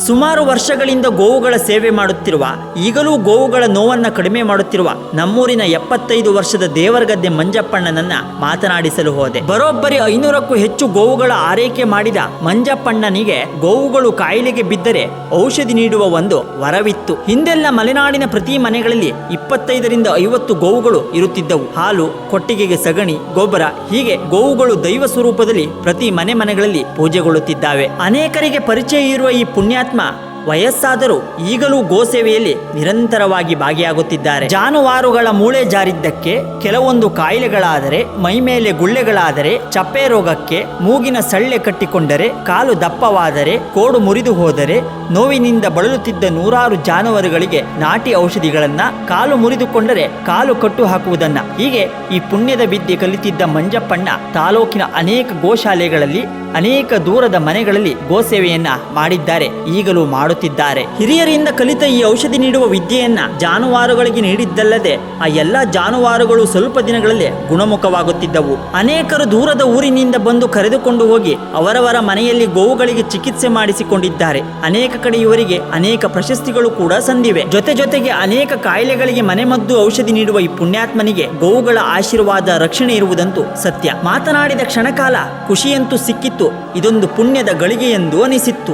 ಸುಮಾರು ವರ್ಷಗಳಿಂದ ಗೋವುಗಳ ಸೇವೆ ಮಾಡುತ್ತಿರುವ, ಈಗಲೂ ಗೋವುಗಳ ನೋವನ್ನ ಕಡಿಮೆ ಮಾಡುತ್ತಿರುವ ನಮ್ಮೂರಿನ 75 ವರ್ಷದ ದೇವರಗದ್ದೆ ಮಂಜಪ್ಪಣ್ಣನನ್ನ ಮಾತನಾಡಿಸಲು ಹೋದೆ. ಬರೋಬ್ಬರಿ 500ಕ್ಕೂ ಹೆಚ್ಚು ಗೋವುಗಳ ಆರೈಕೆ ಮಾಡಿದ ಮಂಜಪ್ಪಣ್ಣನಿಗೆ ಗೋವುಗಳು ಕಾಯಿಲೆಗೆ ಬಿದ್ದರೆ ಔಷಧಿ ನೀಡುವ ಒಂದು ವರವಿತ್ತು. ಹಿಂದೆಲ್ಲ ಮಲೆನಾಡಿನ ಪ್ರತಿ ಮನೆಗಳಲ್ಲಿ 25ರಿಂದ 50 ಗೋವುಗಳು ಇರುತ್ತಿದ್ದವು. ಹಾಲು, ಕೊಟ್ಟಿಗೆಗೆ ಸಗಣಿ, ಗೊಬ್ಬರ, ಹೀಗೆ ಗೋವುಗಳು ದೈವ ಸ್ವರೂಪದಲ್ಲಿ ಪ್ರತಿ ಮನೆಗಳಲ್ಲಿ ಪೂಜೆಗೊಳ್ಳುತ್ತಿದ್ದಾವೆ. ಅನೇಕರಿಗೆ ಪರಿಚಯ ಇರುವ ಈ ಪುಣ್ಯಾತ್ಮ ವಯಸ್ಸಾದರೂ ಈಗಲೂ ಗೋಸೇವೆಯಲ್ಲಿ ನಿರಂತರವಾಗಿ ಭಾಗಿಯಾಗುತ್ತಿದ್ದಾರೆ. ಜಾನುವಾರುಗಳ ಮೂಳೆ ಜಾರಿದ್ದಕ್ಕೆ, ಕೆಲವೊಂದು ಕಾಯಿಲೆಗಳಾದರೆ, ಮೈಮೇಲೆ ಗುಳ್ಳೆಗಳಾದರೆ, ಚಪ್ಪೆ ರೋಗಕ್ಕೆ, ಮೂಗಿನ ಸಳ್ಳೆ ಕಟ್ಟಿಕೊಂಡರೆ, ಕಾಲು ದಪ್ಪವಾದರೆ, ಕೋಡು ಮುರಿದು ಹೋದರೆ, ನೋವಿನಿಂದ ಬಳಲುತ್ತಿದ್ದ ನೂರಾರು ಜಾನುವಾರುಗಳಿಗೆ ನಾಟಿ ಔಷಧಿಗಳನ್ನ, ಕಾಲು ಮುರಿದುಕೊಂಡರೆ ಕಾಲು ಕಟ್ಟು ಹಾಕುವುದನ್ನ, ಹೀಗೆ ಈ ಪುಣ್ಯದ ವಿದ್ಯೆ ಕಲಿತಿದ್ದ ಮಂಜಪ್ಪಣ್ಣ ತಾಲೂಕಿನ ಅನೇಕ ಗೋಶಾಲೆಗಳಲ್ಲಿ, ಅನೇಕ ದೂರದ ಮನೆಗಳಲ್ಲಿ ಗೋಸೇವೆಯನ್ನ ಮಾಡಿದ್ದಾರೆ, ಈಗಲೂ ಮಾಡುತ್ತಿದ್ದಾರೆ. ಹಿರಿಯರಿಂದ ಕಲಿತ ಈ ಔಷಧಿ ನೀಡುವ ವಿದ್ಯೆಯನ್ನ ಜಾನುವಾರುಗಳಿಗೆ ನೀಡಿದ್ದಲ್ಲದೆ ಆ ಎಲ್ಲ ಜಾನುವಾರುಗಳು ಸ್ವಲ್ಪ ದಿನಗಳಲ್ಲೇ ಗುಣಮುಖವಾಗುತ್ತಿದ್ದವು. ಅನೇಕರು ದೂರದ ಊರಿನಿಂದ ಬಂದು ಕರೆದುಕೊಂಡು ಹೋಗಿ ಅವರವರ ಮನೆಯಲ್ಲಿ ಗೋವುಗಳಿಗೆ ಚಿಕಿತ್ಸೆ ಮಾಡಿಸಿಕೊಂಡಿದ್ದಾರೆ. ಅನೇಕ ಕಡೆ ಇವರಿಗೆ ಅನೇಕ ಪ್ರಶಸ್ತಿಗಳು ಕೂಡ ಸಂದಿವೆ. ಜೊತೆಗೆ ಅನೇಕ ಕಾಯಿಲೆಗಳಿಗೆ ಮನೆಮದ್ದು ಔಷಧಿ ನೀಡುವ ಈ ಪುಣ್ಯಾತ್ಮನಿಗೆ ಗೋವುಗಳ ಆಶೀರ್ವಾದ, ರಕ್ಷಣೆ ಇರುವುದಂತೂ ಸತ್ಯ. ಮಾತನಾಡಿದ ಕ್ಷಣಕಾಲ ಖುಷಿಯಂತೂ ಸಿಕ್ಕಿತ್ತು. ಇದೊಂದು ಪುಣ್ಯದ ಗಳಿಗೆ ಎಂದು ಅನಿಸಿತ್ತು.